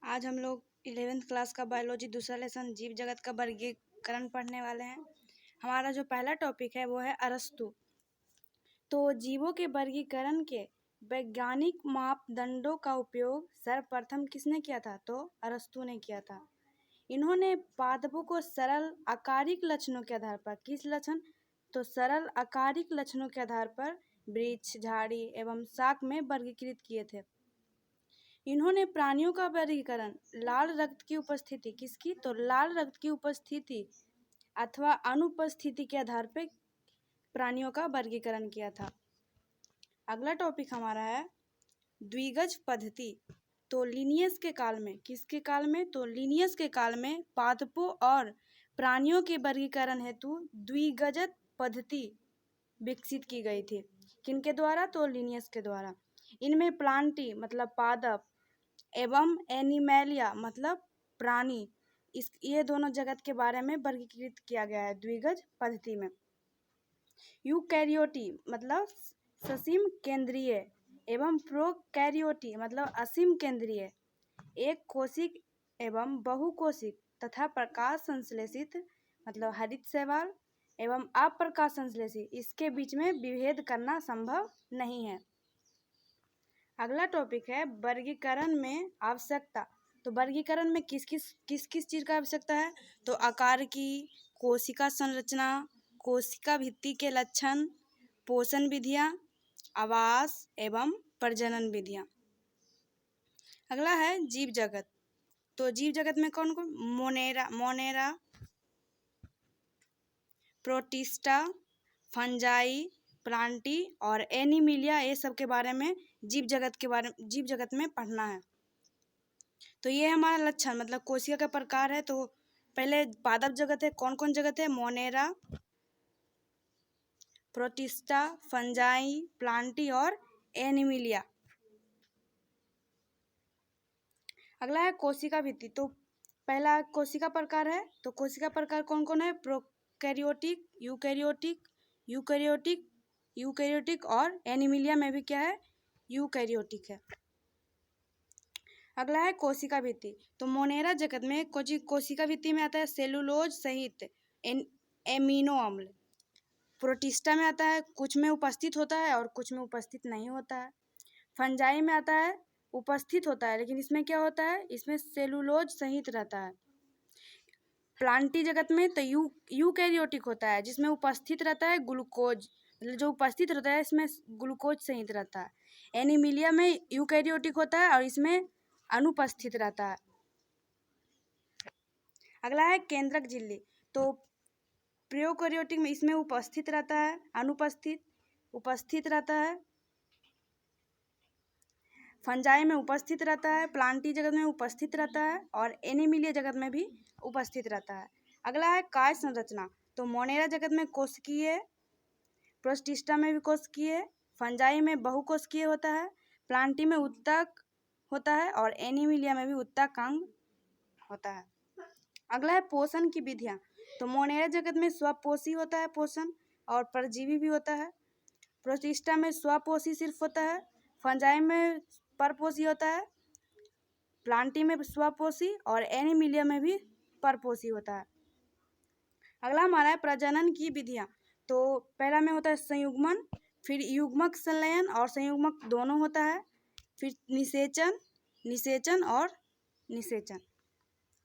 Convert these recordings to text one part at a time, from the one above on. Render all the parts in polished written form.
आज हम लोग 11th क्लास का बायोलॉजी दूसरा लेसन जीव जगत का वर्गीकरण पढ़ने वाले हैं। हमारा जो पहला टॉपिक है वो है अरस्तु। तो जीवों के वर्गीकरण के वैज्ञानिक मापदंडों का उपयोग सर्वप्रथम किसने किया था? तो अरस्तु ने किया था। इन्होंने पादपों को सरल आकारिक लक्षणों के आधार पर, किस लक्षण? तो सरल आकारिक लक्षणों के आधार पर वृक्ष, झाड़ी एवं शाक में वर्गीकृत किए थे। इन्होंने प्राणियों का वर्गीकरण लाल रक्त की उपस्थिति, किसकी? तो लाल रक्त की उपस्थिति अथवा अनुपस्थिति के आधार पर प्राणियों का वर्गीकरण किया था। अगला टॉपिक हमारा है द्विगज पद्धति। तो लिनियस के काल में, किसके काल में? तो लिनियस के काल में पादपों और प्राणियों के वर्गीकरण हेतु द्विगज पद्धति विकसित की गई थी। किनके द्वारा? तो लिनियस के द्वारा। इनमें प्लांटी मतलब पादप एवं एनिमैलिया मतलब प्राणी, ये दोनों जगत के बारे में वर्गीकृत किया गया है द्विगज पद्धति में। यूकैरियोटी मतलब ससीम केंद्रीय एवं प्रोकैरियोटी मतलब असीम केंद्रीय, एक कोशिक एवं बहुकोशिक तथा प्रकाश संश्लेषित मतलब हरित शैवाल एवं अप्रकाश संश्लेषित, इसके बीच में विभेद करना संभव नहीं है। अगला टॉपिक है वर्गीकरण में आवश्यकता। तो वर्गीकरण में किस किस चीज़ का आवश्यकता है? तो आकार की, कोशिका संरचना, कोशिका भित्ति के लक्षण, पोषण विधियाँ, आवास एवं प्रजनन विधियाँ। अगला है जीव जगत। तो जीव जगत में कौन कौन? मोनेरा, प्रोटिस्टा, फंजाई, प्लांटी और एनिमिलिया, ये सब के बारे में जीव जगत में पढ़ना है। तो ये हमारा लक्षण मतलब कोशिका का प्रकार है। तो पहले पादप जगत है, कौन कौन जगत है? मोनेरा, प्रोटिस्टा, फंजाई, प्लांटी और एनिमिलिया। अगला है कोशिका भित्ति। तो पहला कोशिका प्रकार है। तो कोशिका प्रकार कौन कौन है? प्रोकैरियोटिक, यूकैरियोटिक और एनिमिलिया में भी क्या है? यूकैरियोटिक है। अगला है कोशिका भित्ति। तो मोनेरा जगत में कोशिका भित्ति में आता है सेलुलोज सहित एमिनो अम्ल। प्रोटिस्टा में आता है कुछ में उपस्थित होता है और कुछ में उपस्थित नहीं होता है। फंजाई में आता है उपस्थित होता है, लेकिन इसमें क्या होता है? इसमें सेलुलोज सहित रहता है। प्लांटी जगत में तो यूकैरियोटिक होता है, जिसमें उपस्थित रहता है ग्लूकोज, मतलब जो उपस्थित रहता है इसमें ग्लूकोज सहित रहता है। एनिमिलिया में यूकैरियोटिक होता है और इसमें अनुपस्थित रहता है। अगला है केंद्रक झिल्ली। तो प्रोकैरियोटिक में इसमें उपस्थित रहता है, अनुपस्थित, उपस्थित रहता है। फंजाई में उपस्थित रहता है, प्लांटी जगत में उपस्थित रहता है और एनिमिलिया जगत में भी उपस्थित रहता है। अगला है काय संरचना। तो मोनेरा जगत में कोशिकीय, प्रोटिस्टा में भी कोशिकीय, फंजाई में बहुकोशिकीय होता है, प्लांटी में उत्तक होता है और एनिमिलिया में भी उत्तक अंग होता है। अगला है पोषण की विधियाँ। तो मोनेरा जगत में स्वपोषी होता है पोषण और परजीवी भी होता है। प्रोटिस्टा में स्वपोषी सिर्फ होता है, फंजाई में परपोषी होता है, प्लांटी में स्वपोषी और एनिमिलिया में भी परपोषी होता है। अगला हमारा है प्रजनन की विधियाँ। तो पहला में होता है संयुग्मन, फिर युग्मक संलयन और संयुग्मक दोनों होता है, फिर निषेचन और निषेचन।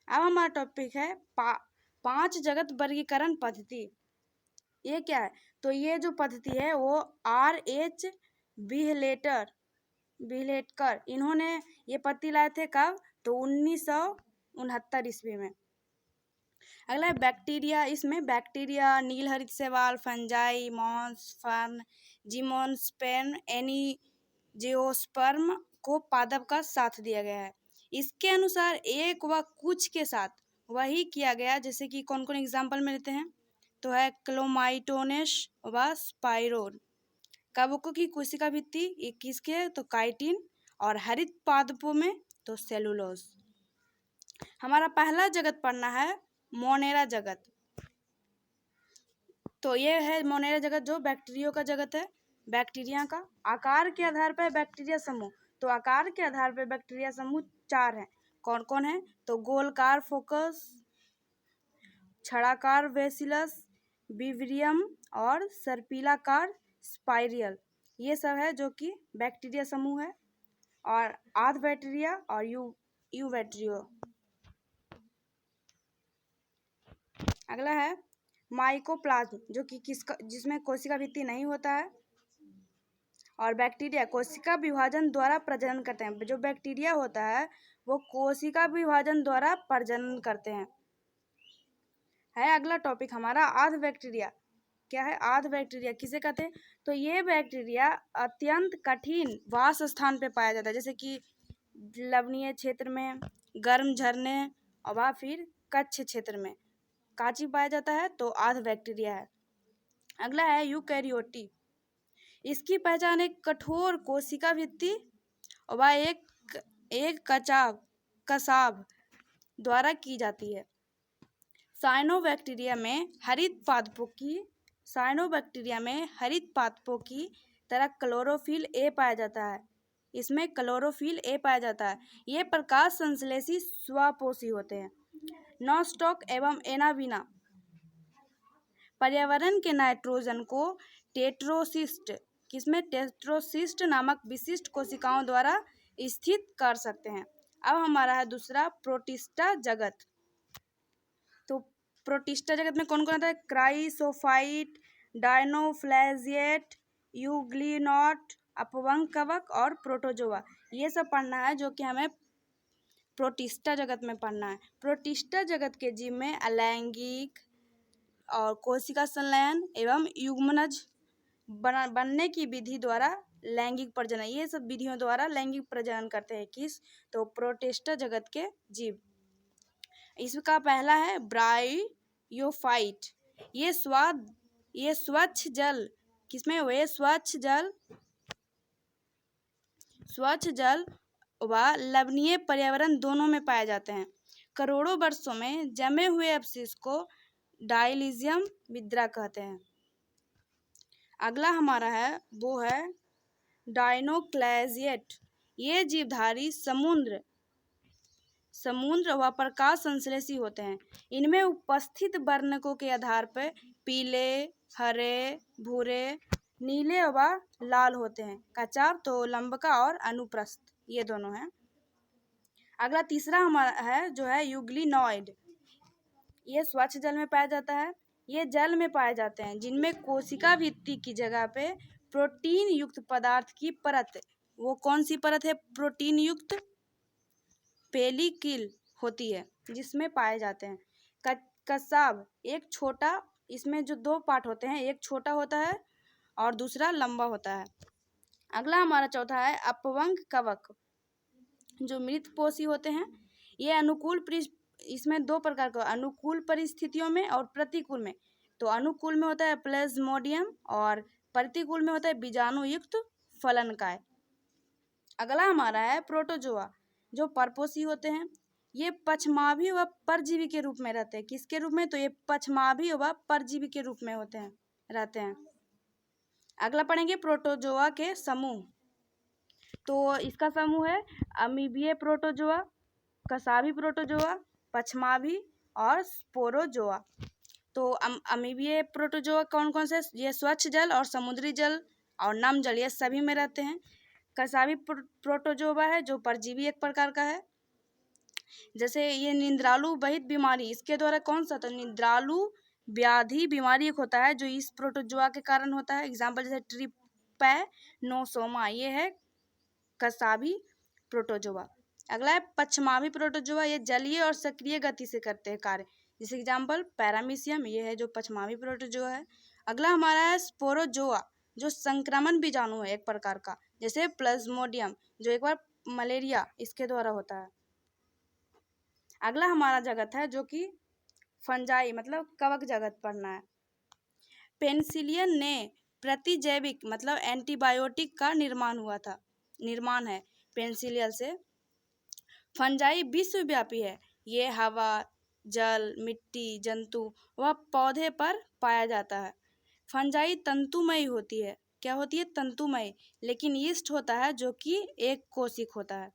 अब हमारा टॉपिक है 5 जगत वर्गीकरण पद्धति। ये क्या है? तो ये जो पद्धति है वो R.H. व्हीलेटकर इन्होंने ये पद्धति लाए थे कब? तो 1969 ईस्वी में। अगला है बैक्टीरिया। इसमें बैक्टीरिया, नीलहरित शैवाल, fungi, moss, fern, gymnosperm, angiosperm को पादप का साथ दिया गया है। इसके अनुसार एक व कुछ के साथ वही किया गया, जैसे कि कौन कौन एग्जाम्पल में लेते हैं? तो है क्लोमाइटोनेस व स्पाइरोन। कवकों की कोशिका भित्ति किसके? तो काइटिन और हरित पादपों में तो सेलुलोज। हमारा पहला जगत पढ़ना है मोनेरा जगत। तो ये है मोनेरा जगत जो बैक्टीरिया का जगत है। बैक्टीरिया का आकार के आधार पर बैक्टीरिया समूह। तो आकार के आधार पर बैक्टीरिया समूह 4 हैं। कौन कौन है? तो गोलकार फोकस, छड़ाकार बेसिलस, विवरियम और सर्पिलाकार स्पाइरियल, ये सब है जो कि बैक्टीरिया समूह है। और आध बैक्टीरिया और यूबैक्टीरियो। अगला है माइकोप्लाज्म, जो कि जिसमें कोशिका भित्ति नहीं होता है। और बैक्टीरिया कोशिका विभाजन द्वारा प्रजनन करते हैं। जो बैक्टीरिया होता है वो कोशिका विभाजन द्वारा प्रजनन करते हैं। अगला टॉपिक हमारा आध बैक्टीरिया। क्या है आध बैक्टीरिया? किसे कहते हैं? तो ये बैक्टीरिया अत्यंत कठिन वास स्थान पे पाया जाता है, जैसे कि लवणीय क्षेत्र में, गर्म झरने और फिर कच्छ क्षेत्र में काची पाया जाता है, तो आध बैक्टीरिया है। अगला है यूकैरियोटी। इसकी पहचान एक कठोर कोशिका भित्ति और एक कसाब द्वारा की जाती है। साइनोबैक्टीरिया में हरित पादपों की तरह क्लोरोफिल ए पाया जाता है। इसमें क्लोरोफिल ए पाया जाता है। ये प्रकाश संश्लेषी स्वपोषी होते हैं। नॉस्टॉक एवं एनाबिना पर्यावरण के नाइट्रोजन को टेट्रोसिस्ट नामक विशिष्ट कोशिकाओं द्वारा स्थित कर सकते हैं। अब हमारा है दूसरा प्रोटिस्टा जगत। तो प्रोटिस्टा जगत में कौन कौन आता है? क्राइसोफाइट, डायनोफ्लैजिएट, यूग्लिनॉट, अपवंग कवक और प्रोटोजोआ, ये सब पढ़ना है जो कि हमें प्रोटिस्टा जगत में पढ़ना है। प्रोटिस्टा जगत के जीव में अलैंगिक और कोशिका संलयन एवं युग्मनज बनने की विधि द्वारा लैंगिक प्रजनन, ये सब विधियों द्वारा लैंगिक प्रजनन करते हैं। किस? तो प्रोटिस्टा जगत के जीव। इसका पहला है ब्रायोफाइट। ये स्वच्छ जल, किसमें? वे स्वच्छ जल व लवणीय पर्यावरण दोनों में पाए जाते हैं। करोड़ों वर्षों में जमे हुए अवशेष को डायलिजियम विद्रा कहते हैं। अगला हमारा है वो है डायनोक्लेजिएट। ये जीवधारी समुद्र व प्रकाश संश्लेषी होते हैं। इनमें उपस्थित वर्णकों के आधार पर पीले, हरे, भूरे, नीले व लाल होते हैं। कचाप तो लंबका और अनुप्रस्थ, ये दोनों हैं। अगला तीसरा हमारा है जो है यूग्लिनॉइड। ये स्वच्छ जल में पाया जाता है। ये जल में पाए जाते हैं जिनमें कोशिका भित्ति की जगह पे प्रोटीन युक्त पदार्थ की परत, वो कौन सी परत है? प्रोटीन युक्त पेलिकिल होती है, जिसमें पाए जाते हैं। कसाब एक छोटा, इसमें जो दो पार्ट होते हैं, एक छोटा होता है और दूसरा लंबा होता है। अगला हमारा चौथा है अपवंग कवक, जो मृतपोषी होते हैं। ये इसमें दो प्रकार का, अनुकूल परिस्थितियों में और प्रतिकूल में। तो अनुकूल में होता है प्लाज्मोडियम और प्रतिकूल में होता है बीजाणु युक्त फलनकाय। अगला हमारा है प्रोटोजोआ, जो परपोषी होते हैं। ये पक्षमाभी व परजीवी के रूप में रहते हैं। किसके रूप में? तो ये पक्षमाभी व परजीवी के रूप में रहते हैं। अगला पढ़ेंगे प्रोटोजोआ के समूह। तो इसका समूह है अमीबीय प्रोटोजोआ, कसाभी प्रोटोजोआ, पक्षमाभी और स्पोरोजोआ। तो अमीबीय प्रोटोजोआ कौन कौन से? ये स्वच्छ जल और समुद्री जल और नम जल, ये सभी में रहते हैं। कसाभी प्रोटोजोआ है जो परजीवी एक प्रकार का है। जैसे ये निंद्रालु बहित बीमारी, इसके द्वारा कौन सा? तो निंद्रालु व्याधि बीमारी एक होता है जो इस प्रोटोजोआ के कारण होता है। एग्जाम्पल जैसे ट्रिपैनोसोमा, ये है कसाभी प्रोटोजोआ। अगला है पक्षमाभी प्रोटोजोआ। ये जलीय और सक्रिय गति से करते हैं कार्य। जैसे एग्जाम्पल पैरामीशियम, ये है जो पक्षमाभी प्रोटोजोआ है। अगला हमारा है स्पोरोजोआ, जो संक्रमण बीजाणु है एक प्रकार का, जैसे प्लाज्मोडियम, जो एक बार मलेरिया इसके द्वारा होता है। अगला हमारा जगत है जो कि फंजाई मतलब कवक जगत पढ़ना है। पेनिसिलिन ने प्रतिजैविक मतलब एंटीबायोटिक का निर्माण है पेनिसिलिन से। फंजाई विश्वव्यापी है। ये हवा, जल, मिट्टी, जंतु व पौधे पर पाया जाता है। फंजाई तंतुमयी होती है। क्या होती है? तंतुमयी। लेकिन यीस्ट होता है जो कि एक कोशिक होता है।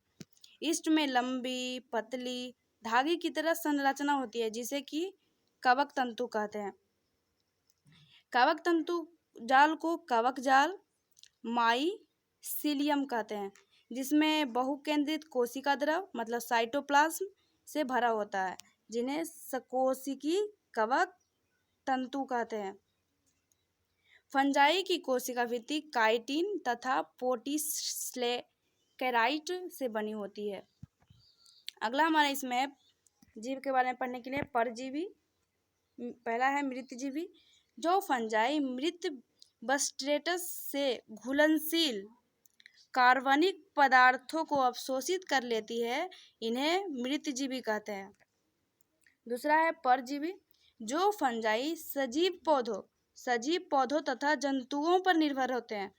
ईस्ट में लंबी पतली धागे की तरह संरचना होती है जिसे कि कवक तंतु कहते हैं। कवक तंतु जाल को कवक जाल माइसीलियम कहते हैं, जिसमें बहुकेंद्रित कोशिका द्रव मतलब साइटोप्लाज्म से भरा होता है, जिन्हें सकोशिकी कवक तंतु कहते हैं। फंजाई की कोशिका भित्ति काइटिन तथा पोटीस्क्लेराइट से बनी होती है। अगला हमारा इसमें जीव के बारे में पढ़ने के लिए परजीवी। पहला है मृतजीवी। जो फंजाई मृत बस्ट्रेटस से घुलनशील कार्बनिक पदार्थों को अवशोषित कर लेती है, इन्हें मृतजीवी कहते हैं। दूसरा है परजीवी। जो फंजाई सजीव पौधों तथा जंतुओं पर निर्भर होते हैं,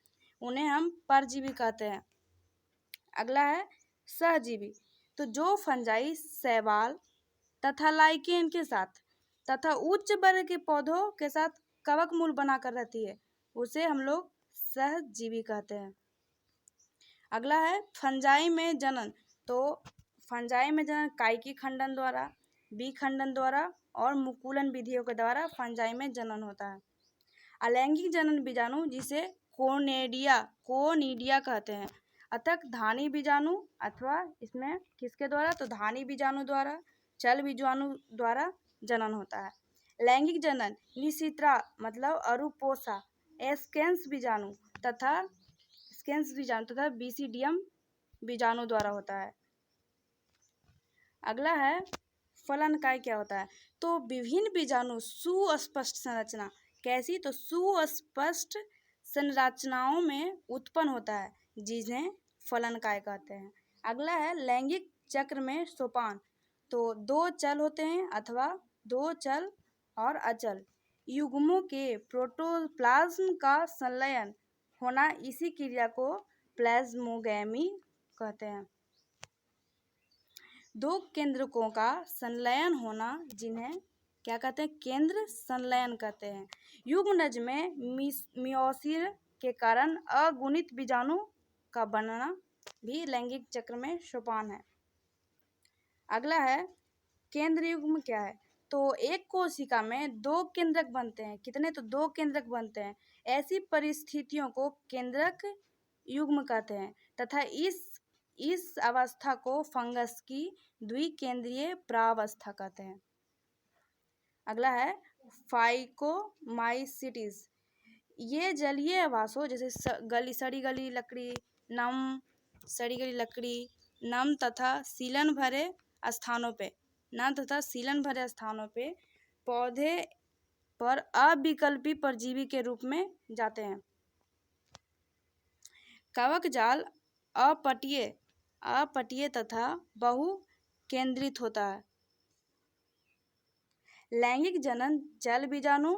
उन्हें हम परजीवी कहते हैं। अगला है सहजीवी। तो जो फंजाई शैवाल तथा लाइकेन के साथ तथा उच्च वर्ग के पौधों के साथ कवक मूल बनाकर रहती है, उसे हम लोग सहजीवी कहते हैं। अगला है फंजाई में जनन। तो फंजाई में जनन काइकी खंडन द्वारा, बी खंडन द्वारा और मुकुलन विधियों के द्वारा फंजाई में जनन होता है। अलैंगिक जनन बीजाणु जिसे कोनिडिया कहते हैं, अतः धानी बीजाणु अथवा इसमें किसके द्वारा, तो धानी बीजाणु द्वारा, चल बीजाणु द्वारा जनन होता है। लैंगिक जनन निशित्रा मतलब अरुपोसा एस्केंस बीजाणु तथा बीसीडियम बीजाणु द्वारा होता है। अगला है फलनकाय क्या होता है। तो विभिन्न बीजाणु सुस्पष्ट संरचना, कैसी, तो सुस्पष्ट संरचनाओं में उत्पन्न होता है, जिन्हें फलनकाय कहते हैं। अगला है लैंगिक चक्र में सोपान। तो दो चल होते हैं अथवा दो चल और अचल युग्मों के प्रोटोप्लाज्म का संलयन होना, इसी क्रिया को प्लाज्मोगैमी कहते हैं। दो केंद्रकों का संलयन होना, जिन्हें क्या कहते हैं, केंद्र संलयन कहते हैं। युग्मनज में मियोसिस के कारण अगुणित बीजाणु का बनना भी लैंगिक चक्र में सोपान है। अगला है केंद्र युग्म क्या है। तो एक कोशिका में दो केंद्रक बनते हैं, कितने, तो दो केंद्रक बनते हैं। ऐसी परिस्थितियों को केंद्रक युग्म कहते हैं तथा इस अवस्था को फंगस की द्विकेंद्रीय प्रावस्था कहते हैं। अगला है फाइकोमाइसिटिस। ये जलीय आवासों जैसे सड़ी गली लकड़ी नम तथा सीलन भरे स्थानों पे पौधे पर अविकल्पी परजीवी के रूप में जाते हैं। कवक जाल अपटीय तथा बहु केंद्रित होता है। लैंगिक जनन चल बीजाणु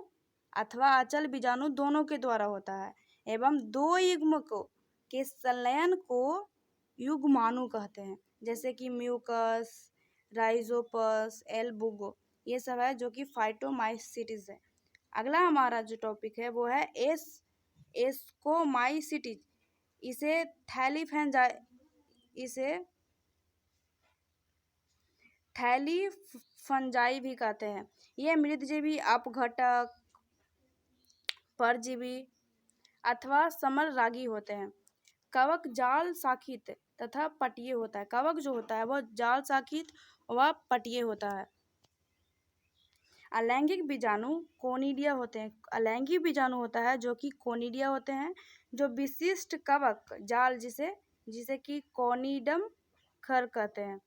अथवा अचल बीजाणु दोनों के द्वारा होता है एवं दो युग्मकों के संलयन को युग्माणु कहते हैं, जैसे कि म्यूकस, राइजोपस, एल्बुगो, ये सब है जो कि फाइटोमाइसिटिस है। अगला हमारा जो टॉपिक है वो है एस्कोमाइसिटिस। इसे थैली फंजाई भी कहते हैं। ये मृतजीवी अपघटक, परजीवी अथवा समलरागी होते हैं। कवक जाल शाखित तथा पटीय होता है। कवक जो होता है वह जाल शाखित व पटीय होता है। अलैंगिक बीजाणु कोनिडिया होते हैं। अलैंगिक बीजाणु होता है जो कि कोनिडिया होते हैं, जो विशिष्ट कवक जाल जिसे कि कोनिडम खर कहते हैं।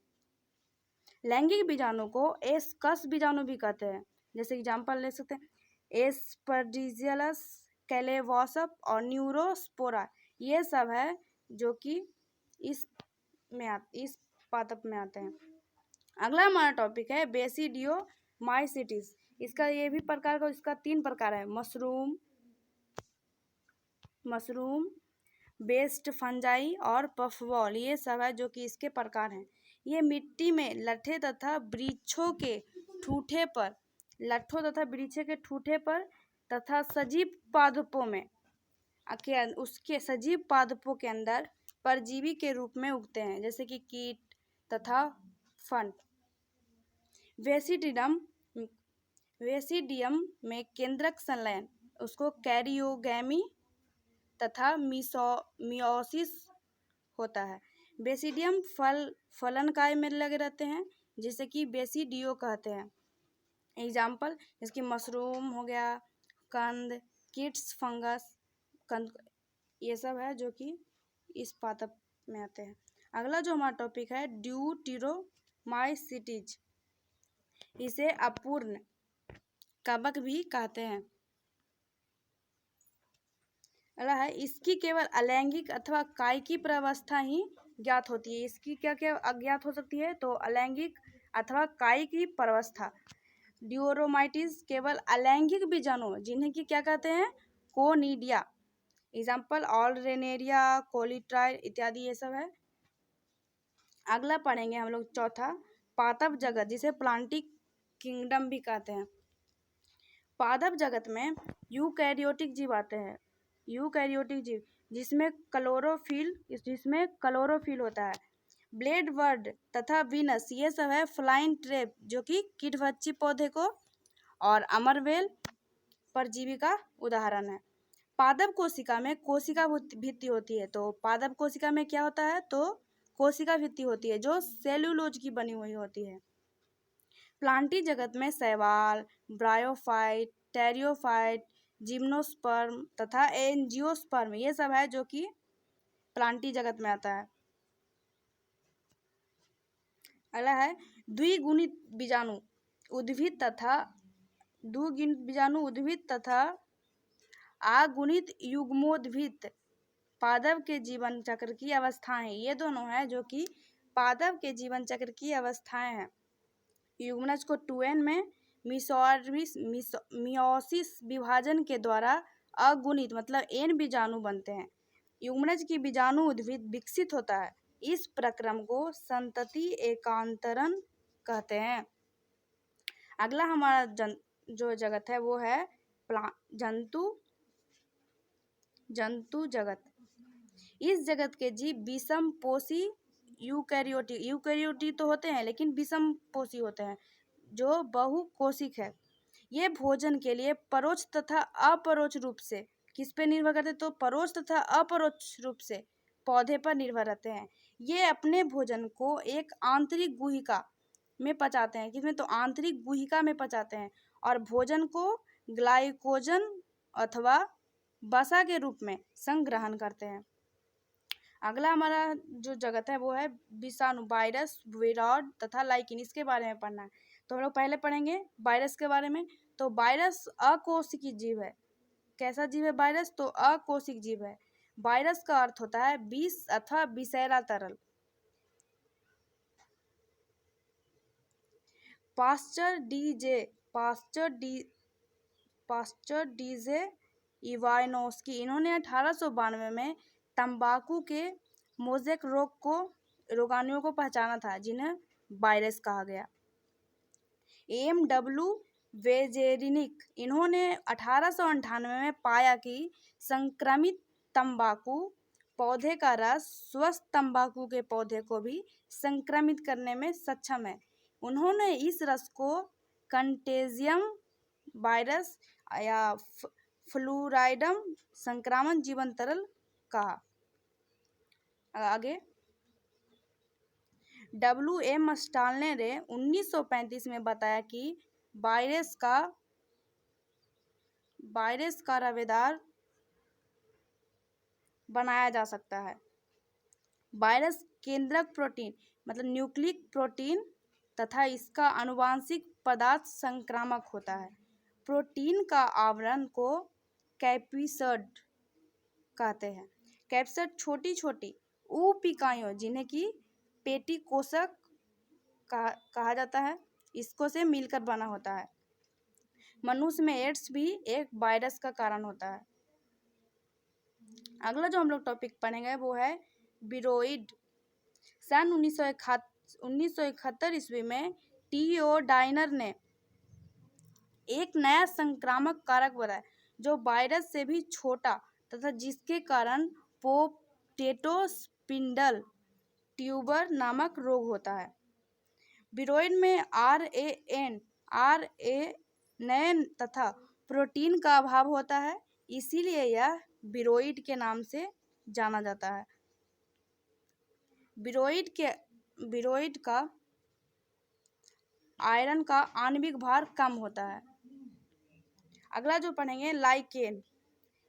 लैंगिक बीजाणु को एस्कस बीजाणु भी कहते हैं, जैसे एग्जाम्पल ले सकते हैं एस्परजिलस, कैलेवोसप और न्यूरोस्पोरा, ये सब है जो कि इस पादप में आते हैं। अगला हमारा टॉपिक है बेसिडियोमाइसिटिस। इसका ये भी प्रकार का, इसका 3 प्रकार है, मशरूम बेस्ड फंजाई और पफबॉल, ये सब है जो कि इसके प्रकार हैं। ये मिट्टी में लट्ठों तथा वृक्षों के ठूठे पर तथा सजीव पादपों के अंदर परजीवी के रूप में उगते हैं, जैसे कि कीट, तथा फंड। वेसिडियम में केंद्रक संलयन उसको कैरियोगैमी तथा मियोसिस होता है। बेसिडियम फलन काय में लगे रहते हैं, जिसे कि बेसिडियो कहते हैं। एग्जाम्पल इसकी मशरूम हो गया, कंद, किट्स, फंगस, ये सब है जो कि इस पादप में आते हैं। अगला जो हमारा टॉपिक है ड्यूटेरोमाइसीटीज, इसे अपूर्ण कवक भी कहते हैं। अगला है इसकी केवल अलैंगिक अथवा कायिकी प्रावस्था ही ज्ञात होती है। इसकी क्या क्या अज्ञात हो सकती है, तो अलैंगिक अथवा कायिकी प्रावस्था। ड्यूरोमाइटिस केवल अलैंगिक बीजाणु जिन्हें कि क्या कहते हैं, कोनिडिया। एग्जाम्पल ऑलरेनेरिया, कोलिट्राइड इत्यादि ये सब है। अगला पढ़ेंगे हम लोग चौथा पादप जगत, जिसे प्लांटिक किंगडम भी कहते हैं। पादप जगत में यूकैरियोटिक जीव आते हैं। यूकैरियोटिक जीव जिसमें क्लोरोफिल होता है। ब्लेड वर्ड तथा वीनस ये सब है फ्लाइंग ट्रैप, जो कि कीटभक्षी पौधे को, और अमरवेल परजीवी का उदाहरण है। पादप कोशिका में कोशिका भित्ति होती है। तो पादप कोशिका में क्या होता है, तो कोशिका भित्ति होती है जो सेल्यूलोज की बनी हुई होती है। प्लांटी जगत में शैवाल, ब्रायोफाइट, टेरियोफाइट, जिम्नोस्पर्म तथा एंजियोस्पर्म ये सब है जो कि प्लांटी जगत में आता है। अगला है द्विगुणित बीजाणु उद्भिद तथा अगुणित युग्मोद्भिद पादप के जीवन चक्र की अवस्थाएं। ये दोनों है जो कि पादप के जीवन चक्र की अवस्थाएं हैं। युग्मनज को 2n में, मियोसिस विभाजन के द्वारा अगुणित मतलब n बीजाणु बनते हैं। युग्मनज की बीजाणु उद्भिद विकसित होता है। इस प्रक्रम को संतति एकांतरण कहते हैं। अगला हमारा जो जगत है वो है जंतु जगत। इस जगत के जीव विषम पोषी यूकैरियोटिक तो होते हैं, लेकिन विषम पोषी होते हैं जो बहुकोशिक है। ये भोजन के लिए परोक्ष तथा अपरोक्ष रूप से किस पे निर्भर करते हैं, तो परोक्ष तथा अपरोक्ष रूप से पौधे पर निर्भर रहते हैं। ये अपने भोजन को एक आंतरिक गुहिका में पचाते हैं। किसमें, तो आंतरिक गुहिका में पचाते हैं, और भोजन को ग्लाइकोजन अथवा वसा के रूप में संग्रहण करते हैं। अगला हमारा जो जगत है वो है विषाणु, वायरस, विराड तथा लाइकिन। इसके बारे में पढ़ना है। तो हम लोग पहले पढ़ेंगे वायरस के बारे में। तो वायरस अकोशिकी जीव है। कैसा जीव है वायरस, तो अकोशिक जीव है। वायरस का अर्थ होता है विष अथवा विषैला तरल। पास्चर डीजे इवानोस्की, इन्होंने 1892 में तंबाकू के मोज़ेक रोगाणुओं को पहचाना था, जिन्हें वायरस कहा गया। एम.डब्ल्यू. वेजेरिनिक, इन्होंने 1898 में पाया कि संक्रमित तंबाकू पौधे का रस स्वस्थ तंबाकू के पौधे को भी संक्रमित करने में सक्षम है। उन्होंने इस रस को कंटेजियम वायरस या फ्लूराइडम संक्रामक जीवन तरल कहा। आगे W.M. स्टालने ने 1935 में बताया कि वायरस का रवेदार बनाया जा सकता है। वायरस केंद्रक प्रोटीन मतलब न्यूक्लिक प्रोटीन तथा इसका आनुवांशिक पदार्थ संक्रामक होता है। प्रोटीन का आवरण को कैप्सिड कहते हैं। कैप्सिड छोटी छोटी उप इकाइयों जिन्हें कि पेटी कोशक कहा जाता है, इसको से मिलकर बना होता है। मनुष्य में एड्स भी एक वायरस का कारण होता है। अगला जो हम लोग टॉपिक पढ़ेंगे वो है विरोइड। सन 1971 ईस्वी में T.O. डाइनर ने एक नया संक्रामक कारक बताया जो वायरस से भी छोटा तथा जिसके कारण पोटैटो स्पिंडल ट्यूबर नामक रोग होता है। विरोइड में RNA तथा प्रोटीन का अभाव होता है, इसीलिए यह विरोइड के नाम से जाना जाता है। विरोइड का आयरन का आणविक भार कम होता है। अगला जो पढ़ेंगे लाइकेन,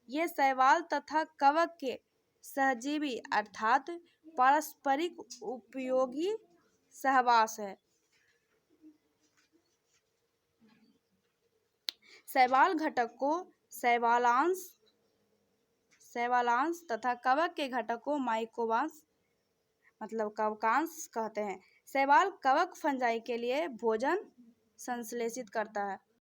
ये शैवाल तथा कवक के सहजीवी अर्थात पारस्परिक उपयोगी सहवास है। शैवाल घटक को शैवालांश तथा कवक के घटक को माइकोवांश मतलब कवकांश कहते हैं। शैवाल कवक फंजाई के लिए भोजन संश्लेषित करता है।